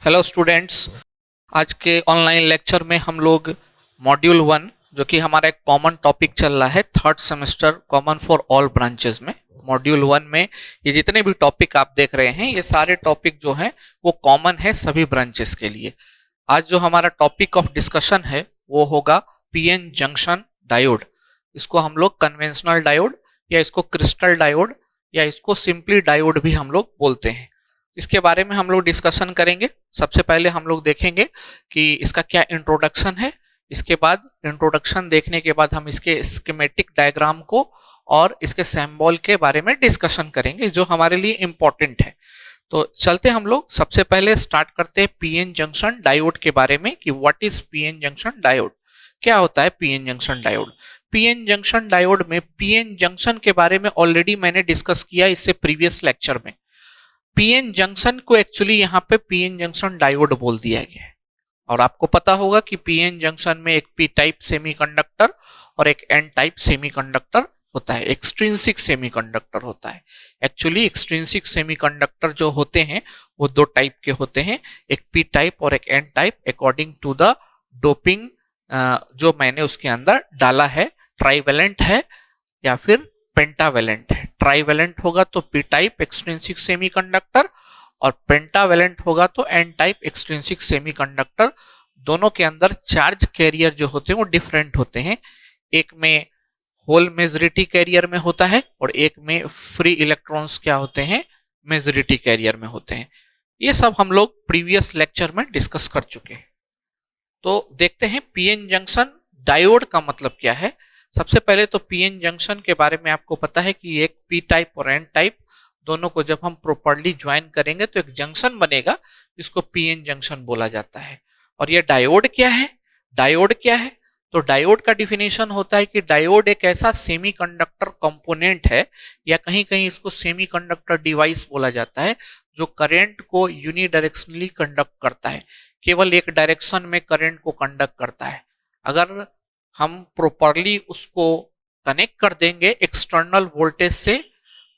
Hello students. आज के online lecture में हम लोग मॉड्यूल 1 जो कि हमारा एक कॉमन टॉपिक चल रहा है third semester common for all branches में मॉड्यूल 1 में ये जितने भी टॉपिक आप देख रहे हैं ये सारे टॉपिक जो हैं वो कॉमन है सभी ब्रांचेस के लिए। आज जो हमारा टॉपिक ऑफ डिस्कशन है वो होगा पीएन जंक्शन डायोड। इसको हम लोग कन्वेंशनल डायोड या इसको क्रिस्टल डायोड या इसको सिंपली डायोड भी हम लोग बोलते हैं। इसके बारे में हम लोग डिस्कशन करेंगे। सबसे पहले हम लोग देखेंगे कि इसका क्या इंट्रोडक्शन है। इसके बाद इंट्रोडक्शन देखने के बाद हम इसके स्कीमेटिक डायग्राम को और इसके सिंबल के बारे में डिस्कशन करेंगे जो हमारे लिए इंपॉर्टेंट है। तो चलते हम लोग सबसे पहले स्टार्ट करते हैं पीएन जंक्शन डायोड के बारे में कि what is PN junction diode, क्या होता है PN junction diode. PN junction diode में पीएन जंक्शन के बारे में ऑलरेडी मैंने डिस्कस किया इससे प्रीवियस लेक्चर में। पीएन जंक्शन को एक्चुअली यहाँ पे पीएन जंक्शन डायोड बोल दिया गया है और आपको पता होगा कि पीएन जंक्शन में एक पी टाइप सेमीकंडक्टर और एक एन टाइप सेमीकंडक्टर होता है, एक्सट्रिंसिक सेमीकंडक्टर होता है। एक्चुअली एक्सट्रिंसिक सेमीकंडक्टर जो होते हैं वो दो टाइप के होते हैं, एक पी टाइप और एक N type according to the doping जो मैंने उसके अंदर डाला है, ट्राइवेलेंट है या फिर पेंटावेलेंट है। ट्राइवेलेंट होगा तो पी टाइप एक्सट्रिंसिक सेमीकंडक्टर और पेंटावेलेंट होगा तो एन टाइप एक्सट्रिंसिक सेमीकंडक्टर। दोनों के अंदर चार्ज कैरियर जो होते हैं वो डिफरेंट होते हैं। एक में होल मेजॉरिटी कैरियर में होता है और एक में फ्री इलेक्ट्रॉन्स क्या होते हैं, मेजॉरिटी कैरियर में होते हैं। ये सब हम लोग प्रीवियस लेक्चर में डिस्कस कर चुके हैं। तो देखते हैं पीएन जंक्शन डायोड का मतलब क्या है। सबसे पहले तो पीएन जंक्शन के बारे में आपको पता है कि एक पी टाइप और एन टाइप दोनों को जब हम प्रॉपर्ली ज्वाइन करेंगे तो एक जंक्शन बनेगा जिसको पीएन जंक्शन बोला जाता है। और ये डायोड क्या है, डायोड क्या है तो डायोड का डिफिनेशन होता है कि डायोड एक ऐसा सेमीकंडक्टर कंपोनेंट है या कहीं कहीं इसको सेमीकंडक्टर डिवाइस बोला जाता है जो करंट को यूनिडायरेक्शनली कंडक्ट करता है, केवल एक डायरेक्शन में करंट को कंडक्ट करता है। अगर हम प्रॉपरली उसको कनेक्ट कर देंगे एक्सटर्नल वोल्टेज से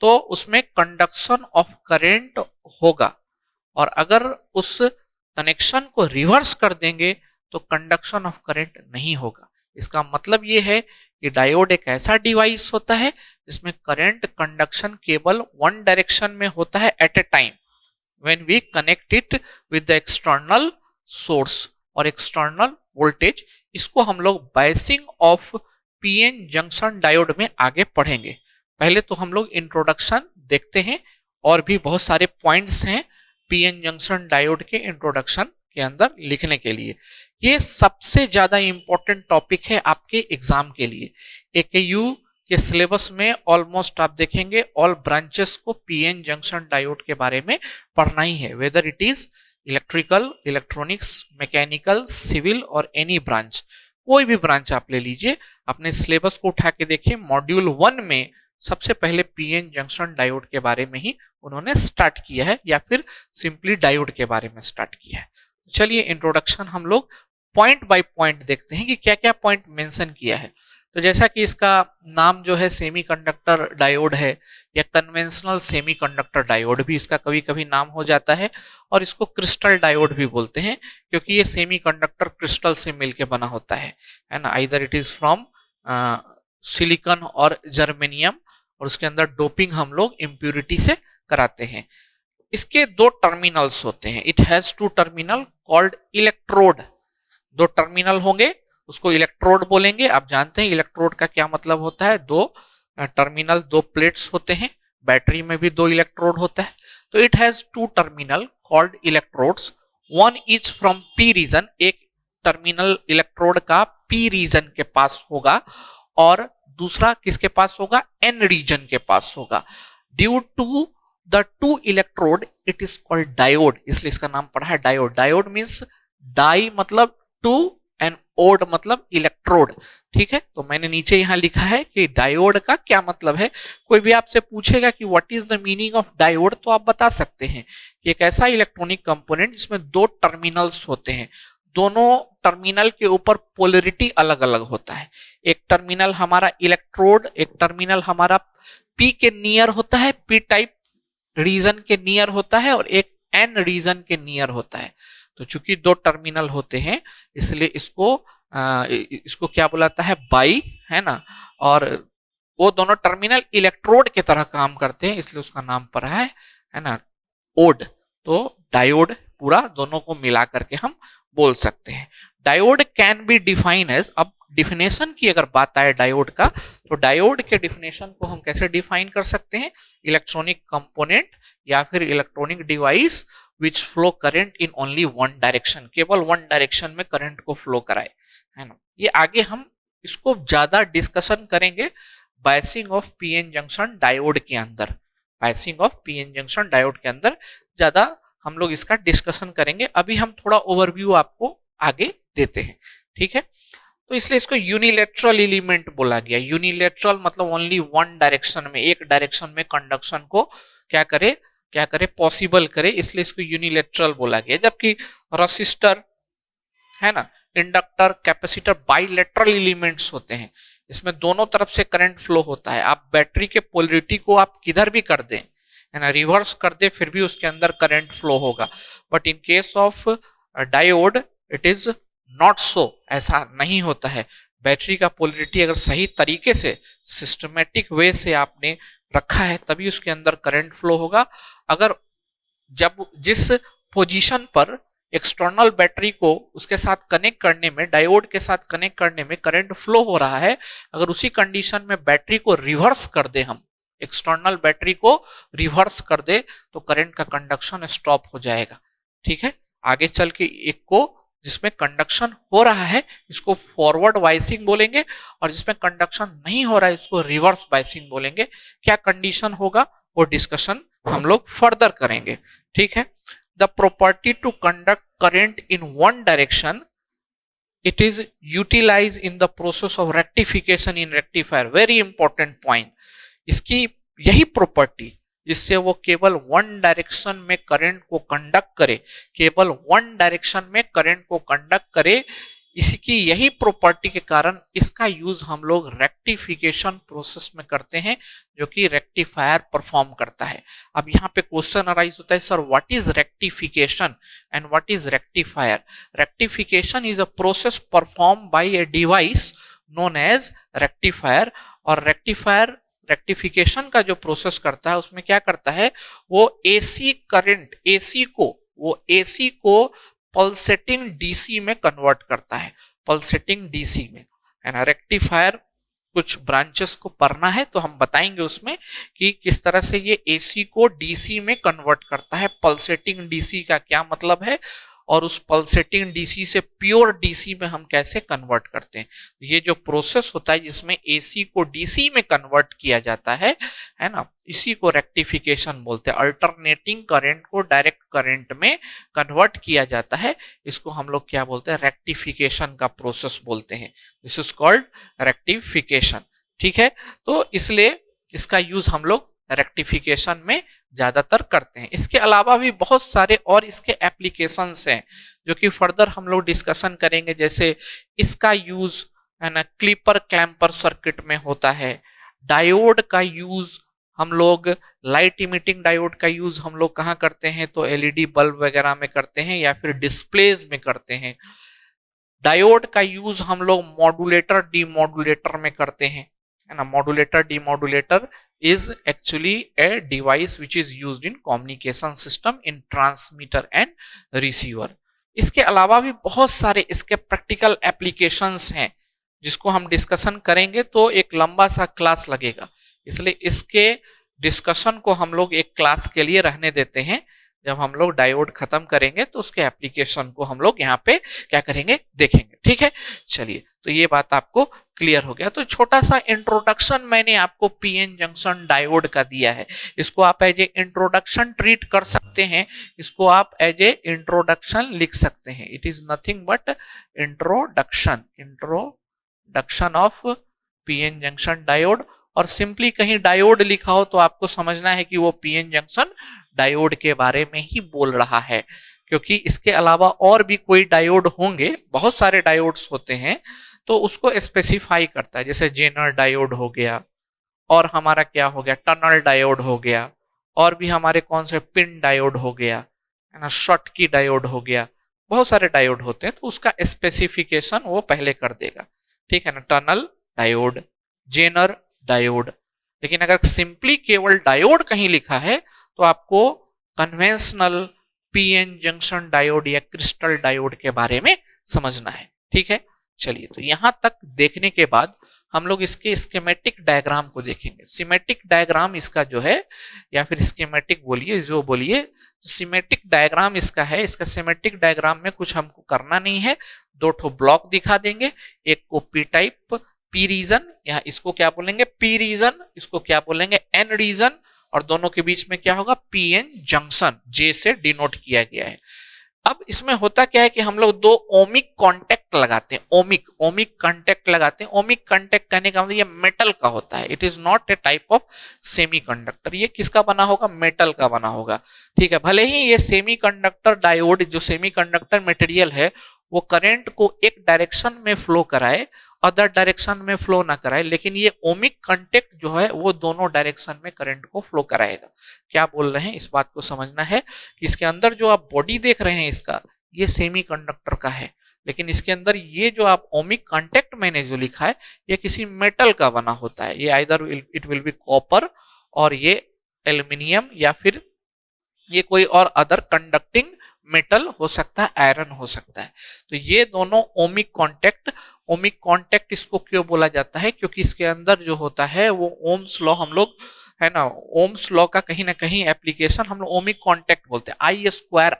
तो उसमें कंडक्शन ऑफ करंट होगा और अगर उस कनेक्शन को रिवर्स कर देंगे तो कंडक्शन ऑफ करंट नहीं होगा। इसका मतलब ये है कि डायोड एक ऐसा डिवाइस होता है जिसमें करंट कंडक्शन केवल वन डायरेक्शन में होता है at a time when we connect it with the external source और एक्सटर्नल वोल्टेज। इसको हम लोग biasing of PN junction diode में आगे पढ़ेंगे। पहले तो हम लोग इंट्रोडक्शन देखते हैं और भी बहुत सारे पॉइंट्स हैं पीएन जंक्शन डायोड के इंट्रोडक्शन के अंदर लिखने के लिए। ये सबसे ज्यादा इंपॉर्टेंट टॉपिक है आपके एग्जाम के लिए। एकेयू के सिलेबस में ऑलमोस्ट आप देखेंगे ऑल ब्रांचेस को पीएन जंक्शन डायोड के बारे में पढ़ना ही है, whether it is electrical, electronics, mechanical, civil और एनी ब्रांच, कोई भी ब्रांच आप ले लीजिए। अपने सिलेबस को उठा के देखिए, मॉड्यूल 1 में सबसे पहले पीएन जंक्शन डायोड के बारे में ही उन्होंने स्टार्ट किया है या फिर सिंपली डायोड के बारे में स्टार्ट किया है। चलिए इंट्रोडक्शन हम लोग पॉइंट बाय पॉइंट देखते हैं कि क्या क्या पॉइंट मेंशन किया है। तो जैसा कि इसका नाम जो है सेमीकंडक्टर डायोड है या कन्वेंशनल सेमीकंडक्टर डायोड भी इसका कभी कभी नाम हो जाता है और इसको क्रिस्टल डायोड भी बोलते हैं क्योंकि ये सेमीकंडक्टर क्रिस्टल से मिलकर बना होता है ना, either it is from silicon और जर्मेनियम और उसके अंदर डोपिंग हम लोग इम्प्यूरिटी से कराते हैं। इसके दो टर्मिनल्स होते हैं, it has two terminal called electrode. दो टर्मिनल होंगे उसको इलेक्ट्रोड बोलेंगे। आप जानते हैं इलेक्ट्रोड का क्या मतलब होता है, दो टर्मिनल, दो प्लेट्स होते हैं। बैटरी में भी दो इलेक्ट्रोड होता है। तो it has two terminal called electrodes, one is from P region, एक टर्मिनल इलेक्ट्रोड का पी रीजन के पास होगा और दूसरा किसके पास होगा, एन रीजन के पास होगा। Due to the two electrode it is called diode, इसलिए इसका नाम पड़ा है डायोड। डायोड मीन्स डाई मतलब टू एंड ओड मतलब इलेक्ट्रोड, ठीक है। तो मैंने नीचे यहां लिखा है कि डायोड का क्या मतलब है। कोई भी आपसे पूछेगा कि what is the meaning of diode तो आप बता सकते हैं कि एक ऐसा इलेक्ट्रॉनिक कंपोनेंट जिसमें दो टर्मिनल्स होते हैं, दोनों टर्मिनल के ऊपर पोलरिटी अलग अलग होता है। एक टर्मिनल हमारा इलेक्ट्रोड, एक टर्मिनल हमारा पी के नियर होता है, पी टाइप रीजन के नियर होता है और एक एन रीजन के नियर होता है। तो चूंकि दो टर्मिनल होते हैं इसलिए इसको क्या बुलाता है, बाई, है ना। और वो दोनों टर्मिनल इलेक्ट्रोड की तरह काम करते हैं इसलिए उसका नाम पड़ा है ना, ओड। तो डायोड पूरा दोनों को मिला करके हम बोल सकते हैं। Diode can be define as, अब डिफिनेशन की अगर बात आए डायोड का, तो डायोड के डिफिनेशन को हम कैसे डिफाइन कर सकते हैं, इलेक्ट्रॉनिक कंपोनेंट या फिर electronic device which flow current in only one direction, केवल वन डायरेक्शन में करंट को फ्लो कराए, है ना। ये आगे हम इसको ज्यादा डिस्कशन करेंगे biasing of PN junction diode के अंदर, biasing of PN junction diode के अंदर ज्यादा हम लोग इसका डिस्कशन करेंगे। अभी हम थोड़ा ओवरव्यू आपको आगे देते हैं, ठीक है। तो इसलिए इसको यूनिलेटरल एलिमेंट बोला गया। यूनिलेटरल मतलब ओनली वन डायरेक्शन में, एक डायरेक्शन में कंडक्शन को क्या करे पॉसिबल करे, इसलिए इसको यूनिलेटरल बोला गया। जबकि रेसिस्टर, है ना, इंडक्टर, कैपेसिटर बाइलेटरल एलिमेंट्स होते हैं, इसमें दोनों तरफ से करंट फ्लो होता है। आप बैटरी के पोलरिटी को आप किधर भी कर दें, है ना, रिवर्स कर दे, फिर भी उसके अंदर करंट फ्लो होगा। But in case of diode it is not so, ऐसा नहीं होता है। बैटरी का पोलरिटी अगर सही तरीके से सिस्टमेटिक वे से आपने रखा है तभी उसके अंदर करंट फ्लो होगा। अगर जब जिस पोजीशन पर एक्सटर्नल बैटरी को उसके साथ कनेक्ट करने में, डायोड के साथ कनेक्ट करने में करंट फ्लो हो रहा है, अगर उसी कंडीशन में बैटरी को रिवर्स कर दे, हम एक्सटर्नल बैटरी को रिवर्स कर दे, तो करंट का कंडक्शन स्टॉप हो जाएगा, ठीक है। आगे चल के एक को जिसमें कंडक्शन हो रहा है इसको फॉरवर्ड बायसिंग बोलेंगे, और जिसमें कंडक्शन नहीं हो रहा है इसको रिवर्स बायसिंग बोलेंगे। क्या कंडीशन होगा वो डिस्कशन हम लोग फर्दर करेंगे, ठीक है। The property to conduct current in one direction, it is utilize in the process of rectification in rectifier. Very important point, इसकी यही प्रॉपर्टी जिससे वो केवल वन डायरेक्शन में करंट को कंडक्ट करे, केवल वन डायरेक्शन में करंट को कंडक्ट करे, इसकी यही प्रॉपर्टी के कारण इसका यूज हम लोग रेक्टिफिकेशन प्रोसेस में करते हैं, जो कि रेक्टिफायर परफॉर्म करता है। अब यहाँ पे क्वेश्चन अराइज होता है, sir what is rectification and what is rectifier. Rectification is a process perform by a device known as rectifier, और रेक्टिफिकेशन का जो प्रोसेस करता है उसमें क्या करता है, वो एसी करंट, एसी को पल्सेटिंग डीसी में कन्वर्ट करता है, पल्सेटिंग डीसी में, है ना। रेक्टिफायर कुछ ब्रांचेस को पढ़ना है तो हम बताएंगे उसमें कि किस तरह से ये एसी को डीसी में कन्वर्ट करता है। पल्सेटिंग डीसी का क्या मतलब है, और उस पल्सेटिंग डीसी से प्योर डीसी में हम कैसे कन्वर्ट करते हैं। ये जो प्रोसेस होता है जिसमें एसी को डीसी में कन्वर्ट किया जाता है ना, इसी को रेक्टिफिकेशन बोलते हैं। अल्टरनेटिंग करंट को डायरेक्ट करंट में कन्वर्ट किया जाता है, इसको हम लोग क्या बोलते हैं, रेक्टिफिकेशन का प्रोसेस बोलते हैं। दिस इज कॉल्ड रेक्टिफिकेशन, ठीक है। तो इसलिए इसका यूज हम लोग रेक्टिफिकेशन में ज्यादातर करते हैं। इसके अलावा भी बहुत सारे और इसके एप्लीकेशंस हैं जो कि फर्दर हम लोग डिस्कशन करेंगे। जैसे इसका यूज, है ना, क्लिपर क्लैंपर सर्किट में होता है। डायोड का यूज हम लोग, लाइट इमिटिंग डायोड का यूज हम लोग कहाँ करते हैं, तो एलईडी बल्ब वगैरह में करते हैं या फिर डिस्प्लेज में करते हैं। डायोड का यूज हम लोग मॉड्यूलेटर डीमॉड्यूलेटर में करते हैं, है ना। Modulator demodulator is actually a device which is used in communication system in transmitter and receiver। इसके अलावा भी बहुत सारे इसके प्रैक्टिकल एप्लीकेशंस हैं जिसको हम डिस्कशन करेंगे तो एक लंबा सा क्लास लगेगा, इसलिए इसके डिस्कशन को हम लोग एक क्लास के लिए रहने देते हैं। जब हम लोग डायोड खत्म करेंगे तो उसके एप्लीकेशन को हम लोग यहाँ पे क्या करेंगे, देखेंगे, ठीक है। चलिए, तो ये बात आपको क्लियर हो गया। तो छोटा सा इंट्रोडक्शन मैंने आपको पीएन जंक्शन डायोड का दिया है, इसको आप एज ए इंट्रोडक्शन ट्रीट कर सकते हैं, इसको आप एज ए इंट्रोडक्शन लिख सकते हैं। It is nothing but introduction of PN junction diode. और सिंपली कहीं डायोड लिखा हो तो आपको समझना है कि वो पीएन जंक्शन डायोड के बारे में ही बोल रहा है, क्योंकि इसके अलावा और भी कोई डायोड होंगे, बहुत सारे डायोड्स होते हैं, तो उसको स्पेसिफाई करता है। जैसे जेनर डायोड हो गया, और हमारा क्या हो गया, टनल डायोड हो गया, और भी हमारे कौन से पिन डायोड हो गया, है ना, शॉटकी डायोड हो गया। बहुत सारे डायोड होते हैं, तो उसका स्पेसिफिकेशन वो पहले कर देगा, ठीक है ना। Tunnel diode, Zener diode. लेकिन अगर सिंपली केवल डायोड कहीं लिखा है तो आपको कन्वेंशनल पीएन जंक्शन डायोड या क्रिस्टल डायोड के बारे में समझना है, ठीक है। चलिए, तो यहां तक देखने के बाद हम लोग इसके स्कीमेटिक डायग्राम को देखेंगे। सीमेटिक डायग्राम इसका जो है, या फिर स्कीमेटिक बोलिए, जो बोलिए, सीमेटिक डायग्राम इसका है। इसका सीमेटिक डायग्राम में कुछ हमको करना नहीं है, दो ठो ब्लॉक दिखा देंगे, एक को पी टाइप, पी रीजन, यहाँ इसको क्या बोलेंगे पी रीजन, इसको क्या बोलेंगे एन रीजन, और दोनों के बीच में क्या होगा पीएन जंक्शन, जे से डिनोट किया गया है। अब इसमें होता क्या है कि हम लोग दो ओमिक कांटेक्ट लगाते हैं, ओमिक कांटेक्ट लगाते हैं। ओमिक कांटेक्ट कहने का मतलब ये मेटल का होता है, it is not a type of semiconductor. ये किसका बना होगा, मेटल का बना होगा, ठीक है। भले ही ये सेमीकंडक्टर डायोड, जो सेमीकंडक्टर मटेरियल है, वो करंट को एक डायरेक्शन में फ्लो कराए, अदर डायरेक्शन में फ्लो ना कराए, लेकिन ये ओमिक कांटेक्ट जो है वो दोनों डायरेक्शन में करंट को फ्लो कराएगा। क्या बोल रहे हैं, इस बात को समझना है कि इसके अंदर जो आप बॉडी देख रहे हैं इसका, ये सेमीकंडक्टर का है, लेकिन इसके अंदर ये जो आप ओमिक कांटेक्ट मैंने जो लिखा है, ये किसी मेटल का बना होता है। ये either it will be copper, और ये एल्यूमिनियम, या फिर ये कोई और अदर कंडक्टिंग मेटल हो सकता है, आयरन हो सकता है। तो ये दोनों ओमिक कांटेक्ट इसको क्यों बोला जाता है, क्योंकि इसके अंदर जो होता है वो ओम्स लॉ, हम लोग है ना, ओम्स लॉ का कहीं ना कहीं एप्लीकेशन हम लोग ओमिक कांटेक्ट बोलते हैं। आई स्क्वायर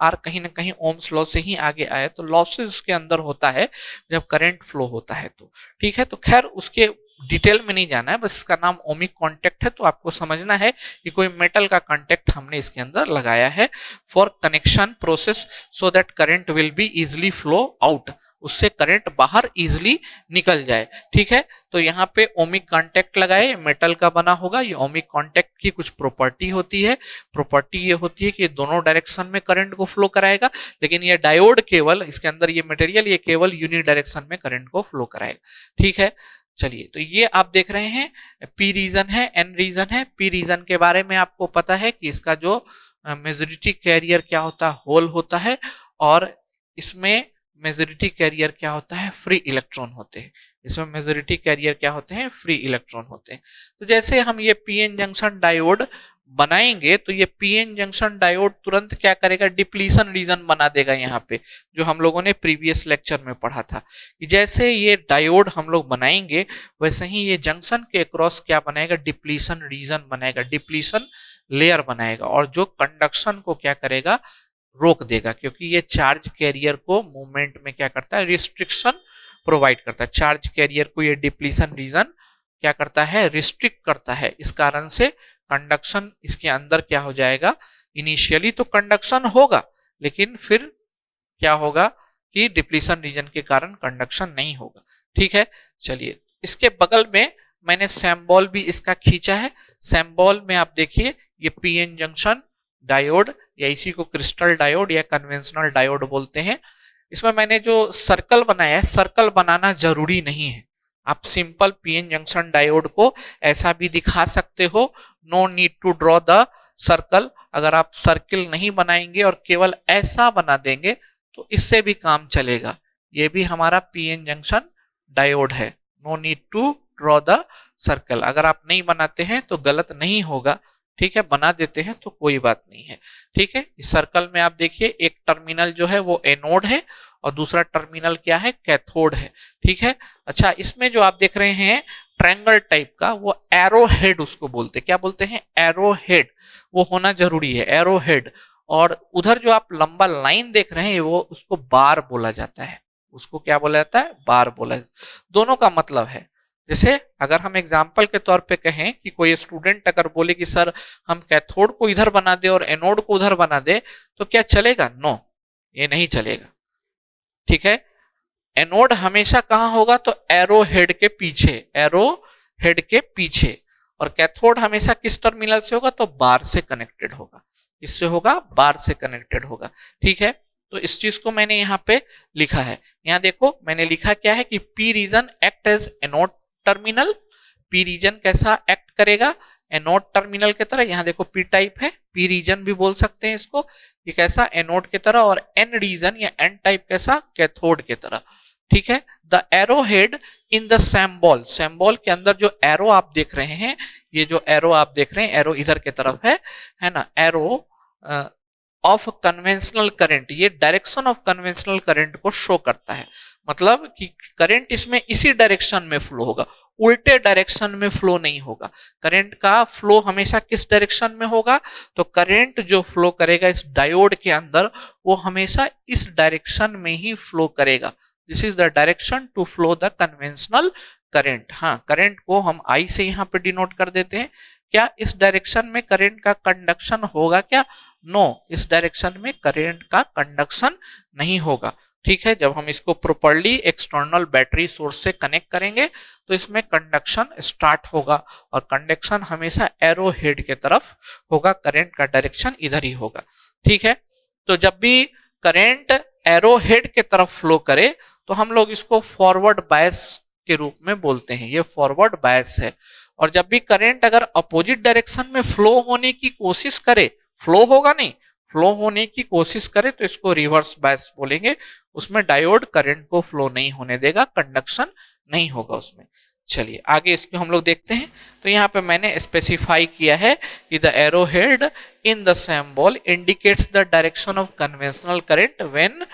आर कहीं ना कहीं ओम्स लॉ से ही आगे आया, तो लॉसेस के अंदर होता है जब करंट फ्लो होता है, तो ठीक है। तो खैर उसके डिटेल में नहीं जाना है, बस इसका नाम ओमिक कांटेक्ट है। तो आपको समझना है कि कोई मेटल का कांटेक्ट हमने इसके अंदर लगाया है for connection process, so that current will be easily flow out, उससे करंट बाहर इजिली निकल जाए, ठीक है। तो यहाँ पे ओमिक कांटेक्ट लगाए, मेटल का बना होगा। ये ओमिक कांटेक्ट की कुछ प्रॉपर्टी होती है, प्रॉपर्टी ये होती है कि दोनों डायरेक्शन में करंट को फ्लो कराएगा, लेकिन ये डायोड केवल, इसके अंदर ये मटेरियल ये केवल यूनि डायरेक्शन में करंट को फ्लो कराएगा, ठीक है। चलिए, तो ये आप देख रहे हैं पी रीजन है, एन रीजन है। पी रीजन के बारे में आपको पता है कि इसका जो मेजॉरिटी कैरियर क्या होता है, होल होता है, और इसमें मेजॉरिटी कैरियर क्या होता है, फ्री इलेक्ट्रॉन होते हैं। इसमें मेजॉरिटी कैरियर क्या होते हैं, फ्री इलेक्ट्रॉन होते हैं। तो जैसे हम ये पीएन जंक्शन डायोड बनाएंगे, तो ये पीएन जंक्शन डायोड तुरंत क्या करेगा, डिप्लीशन रीजन बना देगा। यहाँ पे जो हम लोगों ने प्रीवियस लेक्चर में पढ़ा था कि जैसे ये डायोड हम लोग बनाएंगे, वैसे ही ये जंक्शन के अक्रॉस क्या बनाएगा, डिप्लीशन रीजन बनाएगा, डिप्लीशन लेयर बनाएगा, और जो कंडक्शन को क्या करेगा, रोक देगा, क्योंकि ये चार्ज कैरियर को मूवमेंट में क्या करता है, रिस्ट्रिक्शन प्रोवाइड करता है। चार्ज कैरियर को ये डिप्लीशन रीजन क्या करता है, रिस्ट्रिक्ट करता है। इस कारण से कंडक्शन इसके अंदर क्या हो जाएगा, इनिशियली तो कंडक्शन होगा, लेकिन फिर क्या होगा कि डिप्लीशन रीजन के कारण कंडक्शन नहीं होगा, ठीक है। चलिए, इसके बगल में मैंने सैम्बॉल भी इसका खींचा है। सैम्बॉल में आप देखिए, ये पीएन जंक्शन डायोड, या इसी को क्रिस्टल डायोड या कन्वेंशनल डायोड बोलते हैं। इसमें मैंने जो सर्कल बनाया है, सर्कल बनाना जरूरी नहीं है, आप सिंपल पीएन जंक्शन डायोड को ऐसा भी दिखा सकते हो, no need to draw the circle. अगर आप सर्किल नहीं बनाएंगे और केवल ऐसा बना देंगे तो इससे भी काम चलेगा। ये भी हमारा पीएन जंक्शन डायोड है, no need to draw the circle. अगर आप नहीं बनाते हैं तो गलत नहीं होगा, ठीक है, बना देते हैं तो कोई बात नहीं है, ठीक है। इस सर्कल में आप देखिए, एक टर्मिनल जो है वो एनोड है, और दूसरा टर्मिनल क्या है, कैथोड है, ठीक है। अच्छा, इसमें जो आप देख रहे हैं ट्रायंगल टाइप का, वो एरो हेड उसको बोलते हैं। क्या बोलते हैं, एरो हेड, वो होना जरूरी है, एरो हेड। और उधर जो आप लंबा लाइन देख रहे हैं, वो उसको बार बोला जाता है, उसको क्या बोला जाता है, बार बोला जाता है। दोनों का मतलब है, जैसे अगर हम एग्जाम्पल के तौर पे कहें कि कोई स्टूडेंट अगर बोले कि सर हम कैथोड को इधर बना दे और एनोड को उधर बना दे, तो क्या चलेगा, नो, ये नहीं चलेगा, ठीक है। एनोड हमेशा कहां होगा, तो एरो हेड के पीछे, एरो हेड के पीछे। और कैथोड हमेशा किस टर्मिनल से होगा, तो बार से कनेक्टेड होगा, इससे होगा, बार से कनेक्टेड होगा, ठीक है। तो इस चीज को मैंने यहाँ पे लिखा है। यहाँ देखो मैंने लिखा क्या है कि P region act as anode terminal. P region कैसा एक्ट करेगा, एनोड टर्मिनल की तरह। यहाँ देखो पी टाइप है, पी रीजन भी बोल सकते हैं इसको, ये कैसा एनोड की तरह, और एन रीजन या एन टाइप कैसा कैथोड की तरह। ठीक है, the arrow head in the symbol, symbol के अंदर जो एरो आप देख रहे हैं, ये जो एरो आप देख रहे हैं, एरो इधर की तरफ है ना, एरो ऑफ कन्वेंशनल करंट, ये डायरेक्शन ऑफ कन्वेंशनल करंट को शो करता है। मतलब कि करंट इसमें इसी डायरेक्शन में फ्लो होगा, उल्टे डायरेक्शन में फ्लो नहीं होगा। करंट का फ्लो हमेशा किस डायरेक्शन में होगा, तो करंट जो फ्लो करेगा इस डायोड के अंदर वो हमेशा इस डायरेक्शन में ही फ्लो करेगा। This is the direction to flow the conventional current. हाँ, करंट को हम आई से यहाँ पे डिनोट कर देते हैं। क्या इस डायरेक्शन में करंट का कंडक्शन होगा क्या? नो, इस डायरेक्शन में करंट का कंडक्शन नहीं होगा। ठीक है, जब हम इसको प्रॉपर्ली एक्सटर्नल बैटरी सोर्स से कनेक्ट करेंगे तो इसमें कंडक्शन स्टार्ट होगा, और कंडक्शन हमेशा एरो हेड के तरफ होगा, करंट का डायरेक्शन इधर ही होगा। ठीक है, तो जब भी करंट एरो हेड के तरफ फ्लो करे तो हम लोग इसको फॉरवर्ड बायस के रूप में बोलते हैं, ये फॉरवर्ड बायस है। और जब भी करंट अगर अपोजिट डायरेक्शन में फ्लो होने की कोशिश करे, फ्लो होगा नहीं, फ्लो होने की कोशिश करे तो इसको रिवर्स बायस बोलेंगे। उसमें डायोड करंट को फ्लो नहीं होने देगा, कंडक्शन नहीं होगा उसमें। चलिए आगे इसको हम लोग देखते हैं। तो यहाँ पे मैंने स्पेसिफाई किया है कि the arrow head in the symbol indicates the direction of conventional current when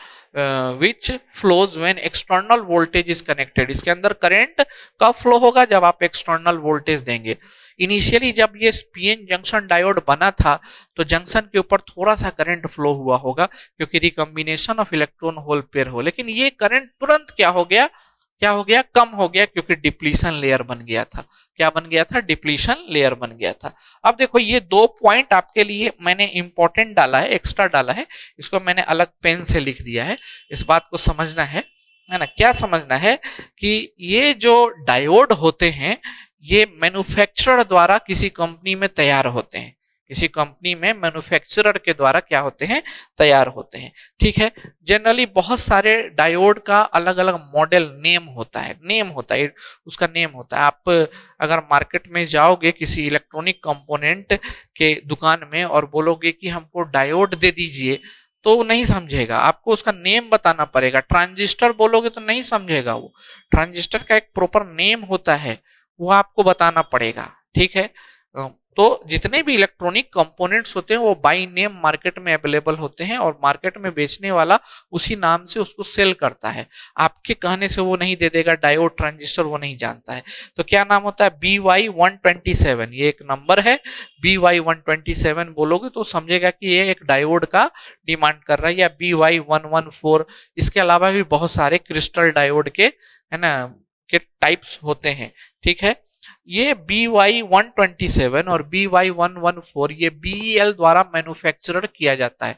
which flows when external voltage is connected. इसके अंदर करंट कब फ्लो होगा, जब आप एक्सटर्नल वोल्टेज देंगे। इनिशियली जब ये पीएन जंक्शन डायोड बना था तो जंक्शन के ऊपर थोड़ा सा करंट फ्लो हुआ होगा क्योंकि recombination of electron hole pair हो, लेकिन ये करंट तुरंत क्या हो गया, कम हो गया, क्योंकि डिप्लीशन लेयर बन गया था। क्या बन गया था? डिप्लीशन लेयर बन गया था। अब देखो ये दो पॉइंट आपके लिए मैंने इंपॉर्टेंट डाला है, एक्स्ट्रा डाला है, इसको मैंने अलग पेन से लिख दिया है। इस बात को समझना है ना? क्या समझना है कि ये जो डायोड होते हैं ये मैन्युफैक्चरर द्वारा किसी कंपनी में तैयार होते हैं, किसी कंपनी में मैन्युफैक्चरर के द्वारा क्या होते हैं, तैयार होते हैं। ठीक है, जनरली बहुत सारे डायोड का अलग अलग मॉडल नेम होता है, उसका नेम होता है। आप अगर मार्केट में जाओगे किसी इलेक्ट्रॉनिक कंपोनेंट के दुकान में और बोलोगे कि हमको डायोड दे दीजिए तो वो नहीं समझेगा, आपको उसका नेम बताना पड़ेगा। ट्रांजिस्टर बोलोगे तो नहीं समझेगा, वो ट्रांजिस्टर का एक प्रॉपर नेम होता है, वो आपको बताना पड़ेगा। ठीक है, तो जितने भी इलेक्ट्रॉनिक कंपोनेंट्स होते हैं वो बाय नेम मार्केट में अवेलेबल होते हैं, और मार्केट में बेचने वाला उसी नाम से उसको सेल करता है। आपके कहने से वो नहीं दे देगा डायोड ट्रांजिस्टर, वो नहीं जानता है। तो क्या नाम होता है? BY127, ये एक नंबर है। BY127 बोलोगे तो समझेगा कि ये एक डायोड का डिमांड कर रहा है, या BY114। इसके अलावा भी बहुत सारे क्रिस्टल डायोड के, है ना, के टाइप्स होते हैं। ठीक है, ये BY127 और BY114 ये BEL द्वारा मैन्युफैक्चरर किया जाता है।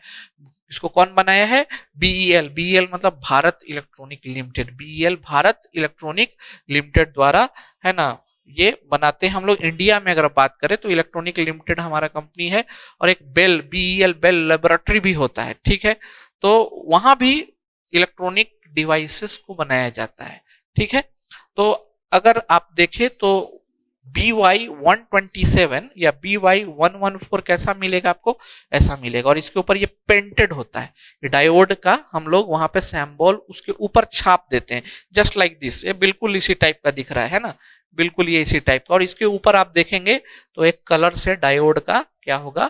इसको कौन बनाया है? BEL मतलब Bharat electronic limited, BEL Bharat electronic limited द्वारा, है ना, ये बनाते हैं। हम लोग इंडिया में अगर बात करें तो इलेक्ट्रॉनिक लिमिटेड हमारा कंपनी है, और एक बेल, BEL बेल लेबोरेटरी भी होता है। ठीक है, तो वहां भी इलेक्ट्रॉनिक डिवाइसेस को बनाया जाता है। ठीक है, तो अगर आप देखें तो BY127 या BY114 कैसा मिलेगा आपको? ऐसा मिलेगा, और इसके ऊपर ये पेंटेड होता है डायोड का, हम लोग वहां पे सैम्बल उसके ऊपर छाप देते हैं, जस्ट लाइक दिस। ये बिल्कुल इसी टाइप का दिख रहा है ना, बिल्कुल ये इसी टाइप का। और इसके ऊपर आप देखेंगे तो एक कलर से डायोड का क्या होगा,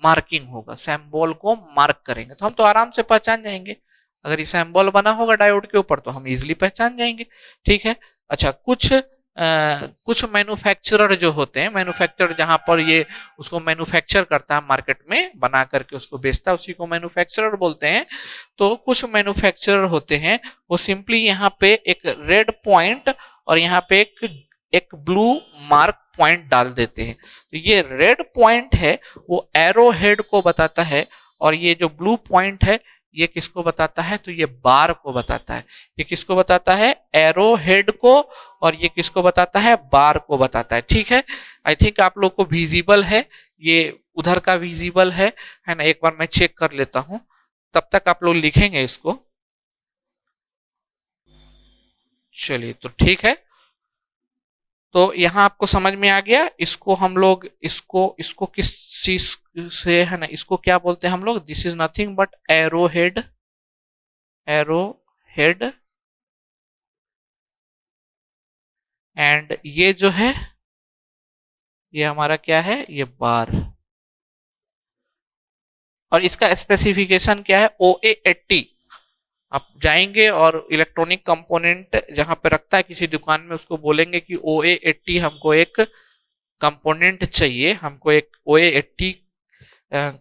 मार्किंग होगा, सैम्बल को मार्क करेंगे तो हम तो आराम से पहचान जाएंगे। अगर ये सैम्बल बना होगा डायोड के ऊपर तो हम इजिली पहचान जाएंगे। ठीक है, अच्छा, कुछ मैन्युफैक्चरर जो होते हैं, मैन्युफैक्चरर जहां पर ये उसको मैन्युफैक्चर करता है, मार्केट में बना करके उसको बेचता है, उसी को मैन्युफैक्चरर बोलते हैं। तो कुछ मैन्युफैक्चरर होते हैं वो सिंपली यहाँ पे एक रेड पॉइंट और यहाँ पे एक ब्लू मार्क पॉइंट डाल देते हैं। तो ये रेड पॉइंट है वो एरो हेड को बताता है, और ये जो ब्लू पॉइंट है ये किसको बताता है? तो ये बार को बताता है। ये किसको बताता है? एरो हेड को। और ये किसको बताता है? बार को बताता है। ठीक है, आई थिंक आप लोग को विजिबल है, ये उधर का विजिबल है ना? एक बार मैं चेक कर लेता हूं, तब तक आप लोग लिखेंगे इसको। चलिए, तो ठीक है। तो यहाँ आपको समझ में आ गया। इसको हम लोग इसको इसको किस चीज से है ना, इसको क्या बोलते हैं हम लोग, this is nothing but arrow head, arrow head. And ये जो है ये हमारा क्या है, ये बार। और इसका स्पेसिफिकेशन क्या है, OA80। आप जाएंगे और इलेक्ट्रॉनिक कंपोनेंट जहां पे रखता है किसी दुकान में, उसको बोलेंगे कि OA80 हमको एक कंपोनेंट चाहिए, हमको एक OA80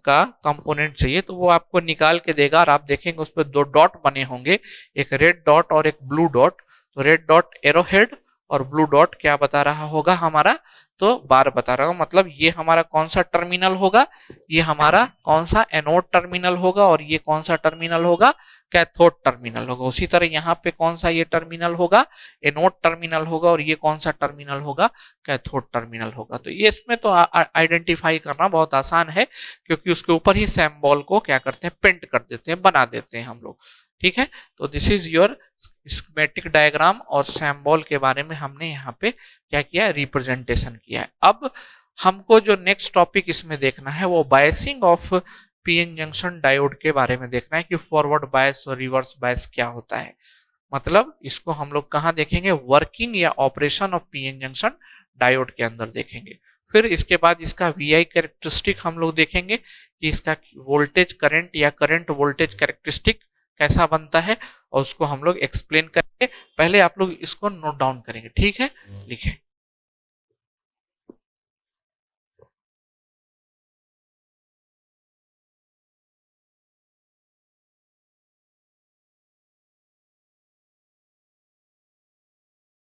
का कंपोनेंट चाहिए, तो वो आपको निकाल के देगा। और आप देखेंगे उस पर दो डॉट बने होंगे, एक रेड डॉट और एक ब्लू डॉट। तो रेड डॉट एरो हेड और ब्लू डॉट क्या बता रहा होगा हमारा, तो बार बता रहा होगा। मतलब ये हमारा कौन सा टर्मिनल होगा, ये हमारा कौन सा एनोड टर्मिनल होगा, और ये कौन सा टर्मिनल होगा, कैथोड टर्मिनल होगा। उसी तरह यहाँ पे कौन सा ये टर्मिनल होगा, एनोड टर्मिनल होगा, और ये कौन सा टर्मिनल होगा, कैथोड टर्मिनल होगा। तो ये इसमें तो आइडेंटिफाई करना बहुत आसान है, क्योंकि उसके ऊपर ही सिंबल को क्या करते हैं, पेंट कर देते हैं, बना देते हैं हम लोग। ठीक है, तो this is your schematic diagram, और सिंबल के बारे में हमने यहाँ पे क्या किया, रिप्रेजेंटेशन किया है। अब हमको जो नेक्स्ट टॉपिक इसमें देखना है वो biasing of PN junction diode के बारे में देखना है कि फॉरवर्ड बायस और रिवर्स बायस क्या होता है। मतलब इसको हम लोग कहाँ देखेंगे, वर्किंग या operation of PN junction diode के अंदर देखेंगे। फिर इसके बाद इसका वीआई कैरेक्टरिस्टिक हम लोग देखेंगे कि इसका वोल्टेज करंट या करंट वोल्टेज कैरेक्टरिस्टिक कैसा बनता है, और उसको हम लोग एक्सप्लेन करेंगे। पहले आप लोग इसको नोट डाउन करेंगे, ठीक है, लिखें।